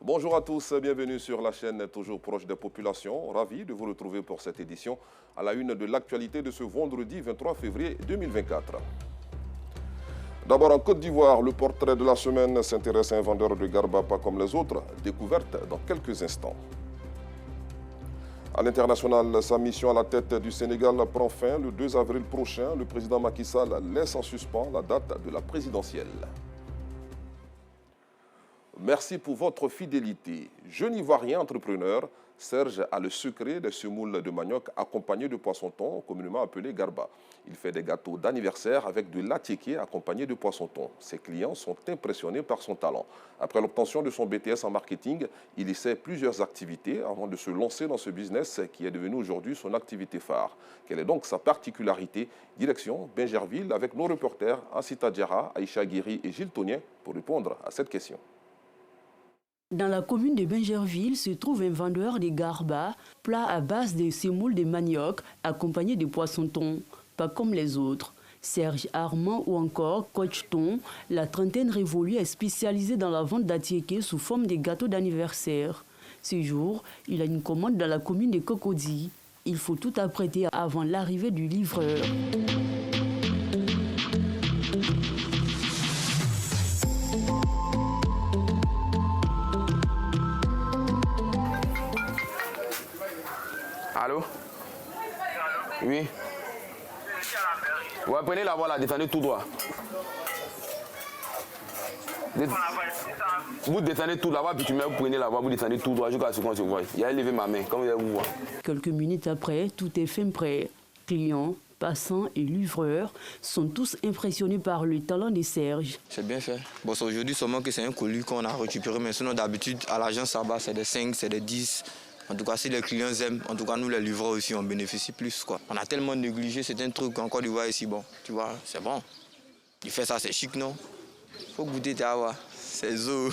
Bonjour à tous, bienvenue sur la chaîne toujours proche des populations. Ravi de vous retrouver pour cette édition à la une de l'actualité de ce vendredi 23 février 2024. D'abord en Côte d'Ivoire, le portrait de la semaine s'intéresse à un vendeur de garba pas comme les autres, découverte dans quelques instants. À l'international, sa mission à la tête du Sénégal prend fin le 2 avril prochain. Le président Macky Sall laisse en suspens la date de la présidentielle. Merci pour votre fidélité. Jeune Ivoirien entrepreneur, Serge a le secret des semoules de manioc accompagné de poisson-thon, communément appelé garba. Il fait des gâteaux d'anniversaire avec de l'attiéké accompagné de poisson-thon. Ses clients sont impressionnés par son talent. Après l'obtention de son BTS en marketing, il essaie plusieurs activités avant de se lancer dans ce business qui est devenu aujourd'hui son activité phare. Quelle est donc sa particularité? Direction Bingerville avec nos reporters Ansita Diarra, Aïcha Guiri et Gilles Tonien pour répondre à cette question. Dans la commune de Bingerville se trouve un vendeur de garba, plat à base de semoules de manioc accompagné de poisson-thon, pas comme les autres. Serge Armand ou encore Coach Thon, la trentaine révolue est spécialisée dans la vente d'attiéké sous forme de gâteaux d'anniversaire. Ce jour, il a une commande dans la commune de Cocody. Il faut tout apprêter avant l'arrivée du livreur. Allô? Oui. Ouais, prenez la voie là, descendez tout droit. Vous descendez tout là-bas, puis vous prenez la voie, vous descendez tout droit jusqu'à ce qu'on se voit. Il a levé ma main, comme vous voyez. Quelques minutes après, tout est fin prêt. Clients, passants et livreurs sont tous impressionnés par le talent de Serge. C'est bien fait. Bon, c'est aujourd'hui seulement que c'est un colis qu'on a récupéré, mais sinon d'habitude, à l'agence, ça va, c'est des 5, c'est des 10. En tout cas, si les clients aiment, en tout cas, nous les livreurs aussi, on bénéficie plus, quoi. On a tellement négligé, c'est un truc en Côte d'Ivoire ici, bon, tu vois, c'est bon. Il fait ça, c'est chic, non? Faut goûter, tu vois, c'est zo.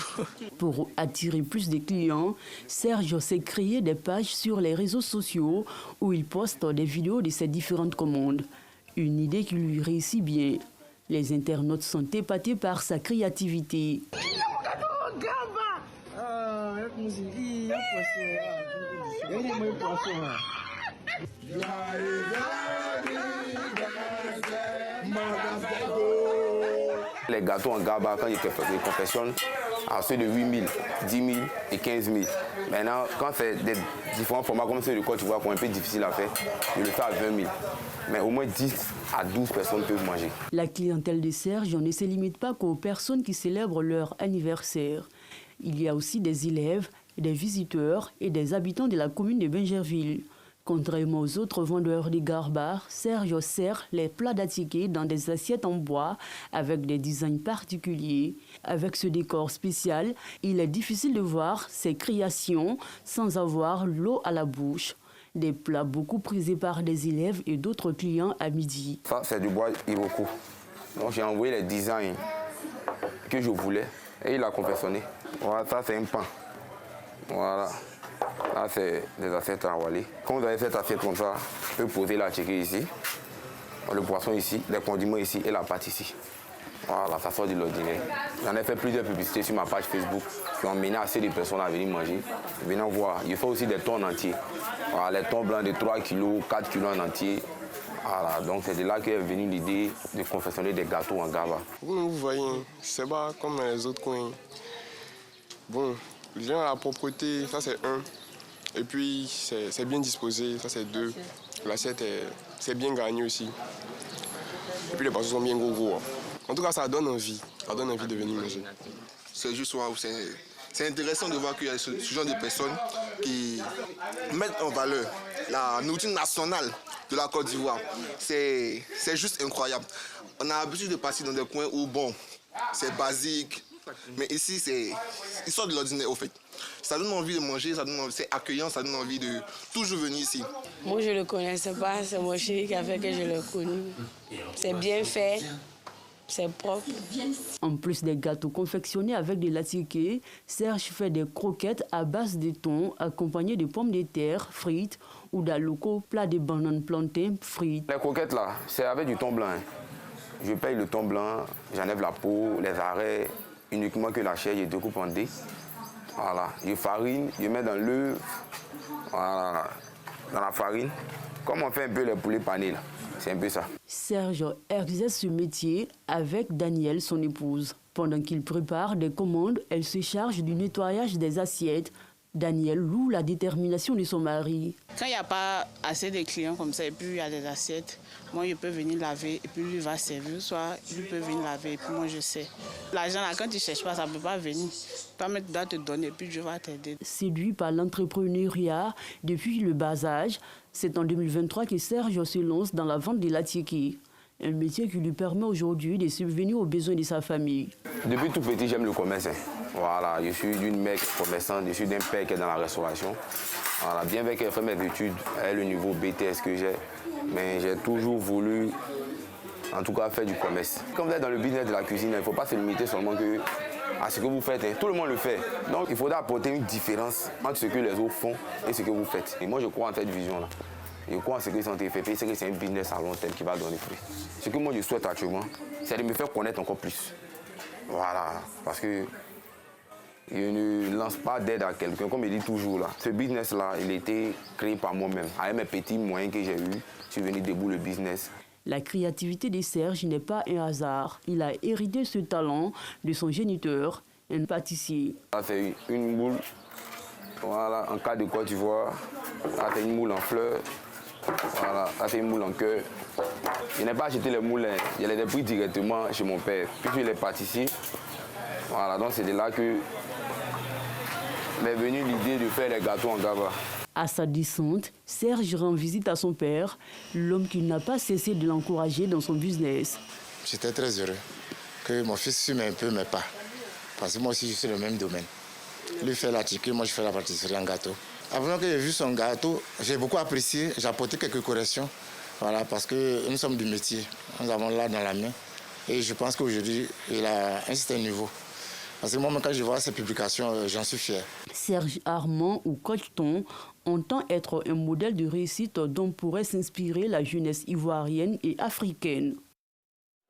Pour attirer plus de clients, Serge s'est créé des pages sur les réseaux sociaux où il poste des vidéos de ses différentes commandes. Une idée qui lui réussit bien. Les internautes sont épatés par sa créativité. Les gâteaux en garba, quand ils confectionnent à ceux de 8 000, 10 000 et 15 000. Maintenant, quand c'est des différents formats comme ceux de Côte d'Ivoire qui sont un peu difficiles à faire, je le fais à 20 000. Mais au moins 10 à 12 personnes peuvent manger. La clientèle de Serge ne se limite pas qu'aux personnes qui célèbrent leur anniversaire. Il y a aussi des élèves, des visiteurs et des habitants de la commune de Bingerville. Contrairement aux autres vendeurs de garba, Serge sert les plats d'attiéké dans des assiettes en bois avec des designs particuliers. Avec ce décor spécial, il est difficile de voir ses créations sans avoir l'eau à la bouche. Des plats beaucoup prisés par des élèves et d'autres clients à midi. Ça, c'est du bois Iroko. Donc j'ai envoyé les designs que je voulais et il a confectionné. Voilà, ça c'est un pain. Voilà. Là, c'est des assiettes à envoyer. Quand vous avez cette assiette comme ça, vous pouvez poser l'attiéké ici, le poisson ici, les condiments ici et la pâte ici. Voilà, ça sort de l'ordinaire. J'en ai fait plusieurs publicités sur ma page Facebook qui ont mené assez de personnes à venir manger. Venez voir. Il faut aussi des thons entiers. Voilà, les thons blancs de 3 kg, 4 kg en entier. Voilà, donc c'est de là qu'est venue l'idée de confectionner des gâteaux en garba. Vous voyez, c'est pas comme dans les autres coins. Bon, la propreté, ça c'est 1. Et puis c'est bien disposé, ça c'est 2. L'assiette, c'est bien gagné aussi. Et puis les poissons sont bien gros. En tout cas, ça donne envie. Ça donne envie de venir manger. C'est juste waouh, c'est intéressant de voir qu'il y a ce genre de personnes qui mettent en valeur la nourriture nationale de la Côte d'Ivoire. C'est juste incroyable. On a l'habitude de passer dans des coins où, bon, c'est basique, mais ici, ils sortent de l'ordinaire, au fait. Ça donne envie de manger, c'est accueillant, ça donne envie de toujours venir ici. Moi, je ne le connaissais pas, c'est mon chéri qui a fait que je le connais. C'est bien fait. C'est propre. En plus des gâteaux confectionnés avec de l'attiéké, Serge fait des croquettes à base de thon accompagnées de pommes de terre frites ou d'aloko, plat de bananes plantains frites. Les croquettes là, c'est avec du thon blanc. Je paye le thon blanc, j'enlève la peau, les arrêts, uniquement que la chair, je découpe en dés. Voilà, je farine, je mets dans l'œuf, voilà, dans la farine. Comme on fait un peu les poulets panés, c'est un peu ça. Serge exerce ce métier avec Danielle, son épouse. Pendant qu'il prépare des commandes, elle se charge du nettoyage des assiettes. Danielle loue la détermination de son mari. Quand il n'y a pas assez de clients comme ça et puis il y a des assiettes, moi je peux venir laver et puis lui va servir, soit lui peut venir laver et puis moi je sais. L'argent là, quand tu ne cherches pas, ça ne peut pas venir. Toi-même tu dois te donner et puis Dieu va t'aider. Séduit par l'entrepreneuriat depuis le bas âge, c'est en 2023 que Serge se lance dans la vente de l'attiéké. Un métier qui lui permet aujourd'hui de subvenir aux besoins de sa famille. Depuis tout petit, j'aime le commerce. Voilà, je suis d'une mère commerçante, je suis d'un père qui est dans la restauration. Voilà, bien vrai qu'elle fait mes études, elle le niveau BTS que j'ai, mais j'ai toujours voulu, en tout cas, faire du commerce. Comme vous êtes dans le business de la cuisine, il ne faut pas se limiter seulement à ce que vous faites. Tout le monde le fait. Donc, il faudra apporter une différence entre ce que les autres font et ce que vous faites. Et moi, je crois en cette vision-là. Je crois en ce que Santé FFP, c'est que c'est un business à long terme qui va donner fruit. Ce que moi je souhaite actuellement, c'est de me faire connaître encore plus. Voilà, parce que je ne lance pas d'aide à quelqu'un, comme je dis toujours là. Ce business-là, il a été créé par moi-même. Avec mes petits moyens que j'ai eus, je suis venu debout le business. La créativité de Serge n'est pas un hasard. Il a hérité ce talent de son géniteur, un pâtissier. Là, c'est une moule, voilà, en cas de Côte d'Ivoire. Là, c'est une moule en fleurs. Voilà, ça c'est une moule en cœur. Je n'ai pas acheté les moules, je les ai pris directement chez mon père. Puis je les pâtissier. Voilà, donc c'est de là que m'est venue l'idée de faire les gâteaux en gaba. À sa descente, Serge rend visite à son père, l'homme qui n'a pas cessé de l'encourager dans son business. J'étais très heureux que mon fils suive un peu mes pas. Parce que moi aussi je suis dans le même domaine. Lui fait la ticket, moi je fais la pâtisserie en gâteau. Avant que j'ai vu son gâteau, j'ai beaucoup apprécié, j'ai apporté quelques corrections. Voilà, parce que nous sommes du métier, nous avons l'art dans la main. Et je pense qu'aujourd'hui, il a un certain niveau. Parce que moi, quand je vois ces publications, j'en suis fier. Serge Armand ou Cocheton entend être un modèle de réussite dont pourrait s'inspirer la jeunesse ivoirienne et africaine.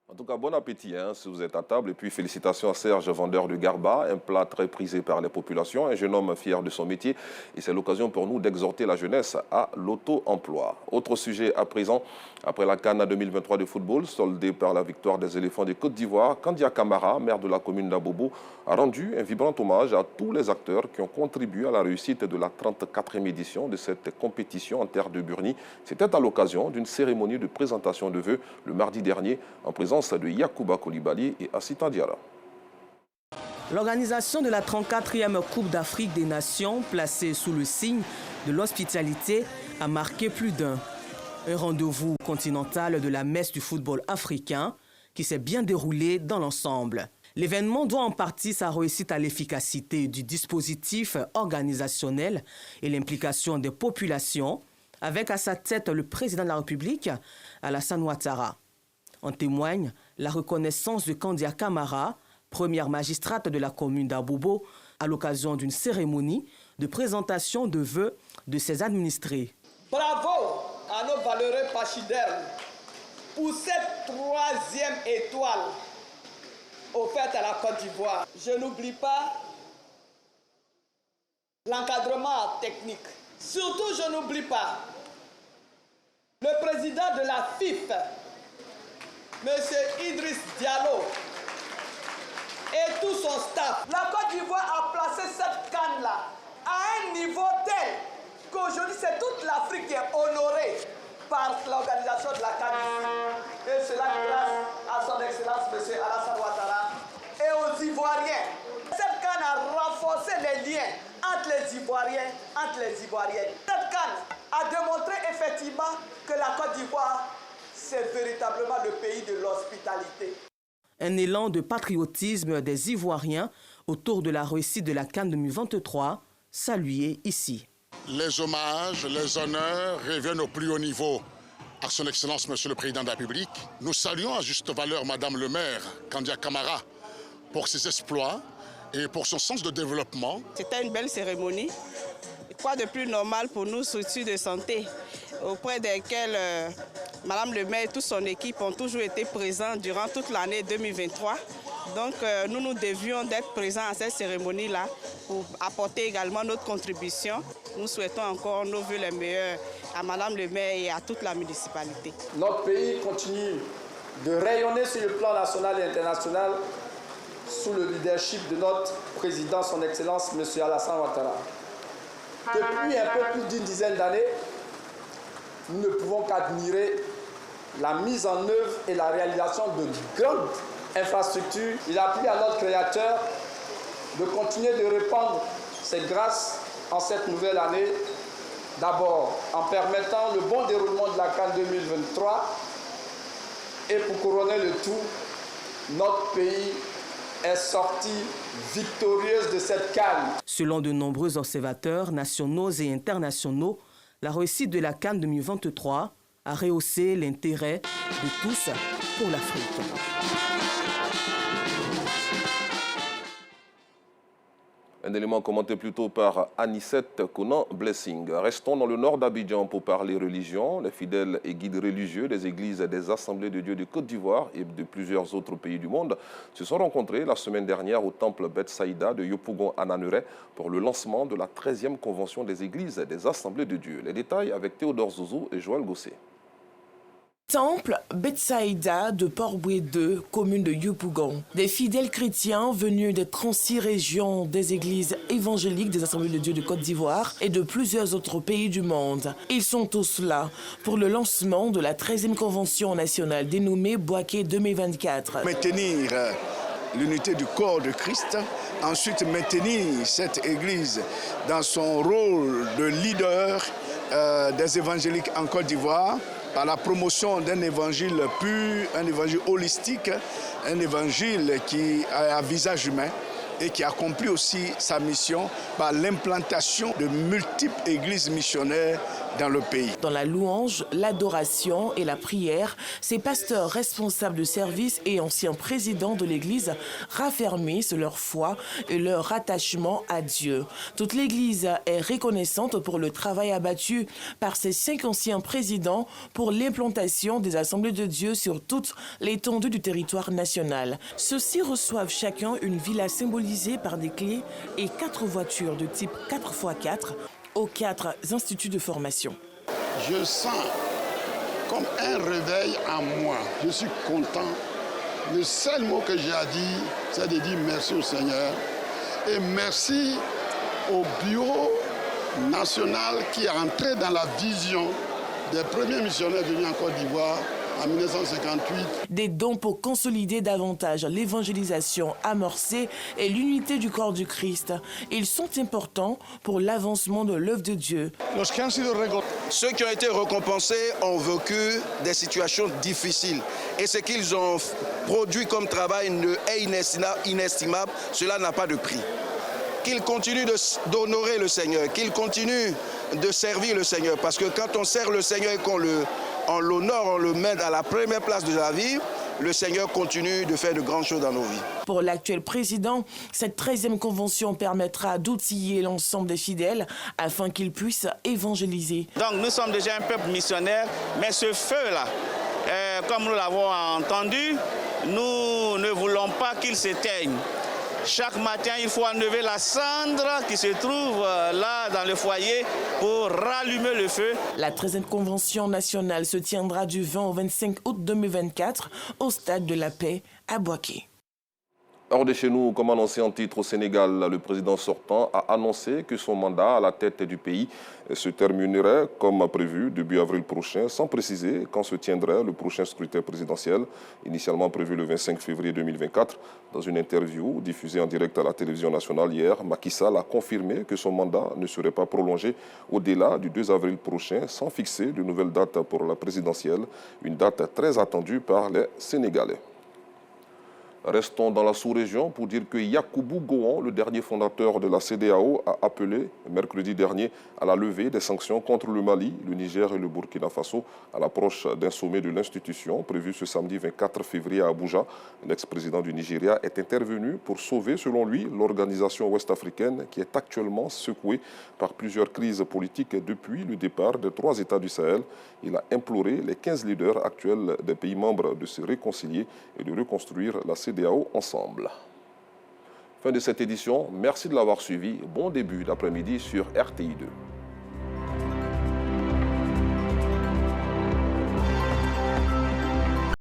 En tout cas, bon appétit si vous êtes à table. Et puis, félicitations à Serge, vendeur de garba, un plat très prisé par les populations, un jeune homme fier de son métier. Et c'est l'occasion pour nous d'exhorter la jeunesse à l'auto-emploi. Autre sujet à présent, après la CAN 2023 de football, soldée par la victoire des éléphants de Côte d'Ivoire, Kandia Camara, maire de la commune d'Abobo, a rendu un vibrant hommage à tous les acteurs qui ont contribué à la réussite de la 34e édition de cette compétition en terre de Burnie. C'était à l'occasion d'une cérémonie de présentation de vœux le mardi dernier en présence de Yacouba Koulibaly et Assita Diarra. L'organisation de la 34e Coupe d'Afrique des Nations, placée sous le signe de l'hospitalité, a marqué plus d'un. Un rendez-vous continental de la messe du football africain qui s'est bien déroulé dans l'ensemble. L'événement doit en partie sa réussite à l'efficacité du dispositif organisationnel et l'implication des populations, avec à sa tête le président de la République, Alassane Ouattara. En témoigne la reconnaissance de Kandia Camara, première magistrate de la commune d'Abobo, à l'occasion d'une cérémonie de présentation de vœux de ses administrés. Bravo à nos valeureux pachydermes pour cette 3e étoile offerte à la Côte d'Ivoire. Je n'oublie pas l'encadrement technique. Surtout, je n'oublie pas le président de la FIF, M. Idriss Diallo, et tout son staff. La Côte d'Ivoire a placé cette canne-là à un niveau tel qu'aujourd'hui, c'est toute l'Afrique qui est honorée par l'organisation de la canne. Et cela grâce à son Excellence, M. Alassane Ouattara, et aux Ivoiriens. Cette canne a renforcé les liens entre les Ivoiriens, entre les Ivoiriennes. Cette canne a démontré effectivement que la Côte d'Ivoire, c'est véritablement le pays de l'hospitalité. Un élan de patriotisme des Ivoiriens autour de la réussite de la CAN 2023, salué ici. Les hommages, les honneurs reviennent au plus haut niveau à son Excellence, Monsieur le Président de la République. Nous saluons à juste valeur Madame le maire, Kandia Camara, pour ses exploits et pour son sens de développement. C'était une belle cérémonie. Quoi de plus normal pour nous, structures de santé, auprès desquelles Madame le maire et toute son équipe ont toujours été présents durant toute l'année 2023. Donc nous nous devions d'être présents à cette cérémonie-là pour apporter également notre contribution. Nous souhaitons encore nos vœux les meilleurs à Madame le maire et à toute la municipalité. Notre pays continue de rayonner sur le plan national et international sous le leadership de notre président, son Excellence, M. Alassane Ouattara. Depuis un peu plus d'une dizaine d'années, nous ne pouvons qu'admirer la mise en œuvre et la réalisation de grandes infrastructures. Il a plu à notre Créateur de continuer de répandre ses grâces en cette nouvelle année. D'abord, en permettant le bon déroulement de la CAN 2023 et pour couronner le tout, notre pays est sorti victorieuse de cette CAN. Selon de nombreux observateurs nationaux et internationaux, la réussite de la CAN 2023 a rehaussé l'intérêt de tous pour l'Afrique. Un élément commenté plus tôt par Anicette Conan Blessing. Restons dans le nord d'Abidjan pour parler religion. Les fidèles et guides religieux des églises et des assemblées de Dieu de Côte d'Ivoire et de plusieurs autres pays du monde se sont rencontrés la semaine dernière au temple Bethsaïda de Yopougon à Nanuré pour le lancement de la 13e convention des églises et des assemblées de Dieu. Les détails avec Théodore Zouzou et Joël Gosset. Temple Bethsaïda de Port-Boué 2, commune de Yopougon. Des fidèles chrétiens venus des 36 régions des églises évangéliques des Assemblées de Dieu de Côte d'Ivoire et de plusieurs autres pays du monde. Ils sont tous là pour le lancement de la 13e convention nationale dénommée Bouaké 2024. Maintenir l'unité du corps de Christ, ensuite maintenir cette église dans son rôle de leader des évangéliques en Côte d'Ivoire, par la promotion d'un évangile pur, un évangile holistique, un évangile qui a un visage humain et qui accomplit aussi sa mission par l'implantation de multiples églises missionnaires dans le pays. Dans la louange, l'adoration et la prière, ces pasteurs responsables de service et anciens présidents de l'Église raffermissent leur foi et leur attachement à Dieu. Toute l'Église est reconnaissante pour le travail abattu par ces 5 anciens présidents pour l'implantation des assemblées de Dieu sur toute l'étendue du territoire national. Ceux-ci reçoivent chacun une villa symbolisée par des clés et 4 voitures de type 4x4 aux 4 instituts de formation. Je sens comme un réveil en moi. Je suis content. Le seul mot que j'ai à dire, c'est de dire merci au Seigneur. Et merci au bureau national qui est entré dans la vision des premiers missionnaires venus en Côte d'Ivoire en 1958. Des dons pour consolider davantage l'évangélisation amorcée et l'unité du corps du Christ. Ils sont importants pour l'avancement de l'œuvre de Dieu. Ceux qui ont été récompensés ont vécu des situations difficiles. Et ce qu'ils ont produit comme travail est inestimable. Cela n'a pas de prix. Qu'ils continuent d'honorer le Seigneur, qu'ils continuent de servir le Seigneur. Parce que quand on sert le Seigneur et qu'on l'honore, on le met à la première place de la vie, le Seigneur continue de faire de grandes choses dans nos vies. Pour l'actuel président, cette 13e convention permettra d'outiller l'ensemble des fidèles afin qu'ils puissent évangéliser. Donc nous sommes déjà un peuple missionnaire, mais ce feu-là, comme nous l'avons entendu, nous ne voulons pas qu'il s'éteigne. Chaque matin, il faut enlever la cendre qui se trouve là dans le foyer pour rallumer le feu. La 13e convention nationale se tiendra du 20 au 25 août 2024 au Stade de la Paix à Bouaké. Hors de chez nous, comme annoncé en titre au Sénégal, le président sortant a annoncé que son mandat à la tête du pays se terminerait comme prévu début avril prochain, sans préciser quand se tiendrait le prochain scrutin présidentiel, initialement prévu le 25 février 2024. Dans une interview diffusée en direct à la télévision nationale hier, Macky Sall a confirmé que son mandat ne serait pas prolongé au-delà du 2 avril prochain, sans fixer de nouvelles dates pour la présidentielle, une date très attendue par les Sénégalais. Restons dans la sous-région pour dire que Yakubu Gowon, le dernier fondateur de la CEDEAO, a appelé mercredi dernier à la levée des sanctions contre le Mali, le Niger et le Burkina Faso à l'approche d'un sommet de l'institution prévu ce samedi 24 février à Abuja. L'ex-président du Nigeria est intervenu pour sauver, selon lui, l'organisation ouest-africaine qui est actuellement secouée par plusieurs crises politiques depuis le départ des 3 États du Sahel. Il a imploré les 15 leaders actuels des pays membres de se réconcilier et de reconstruire la CEDEAO. CEDEAO ensemble. Fin de cette édition, merci de l'avoir suivi. Bon début d'après-midi sur RTI2.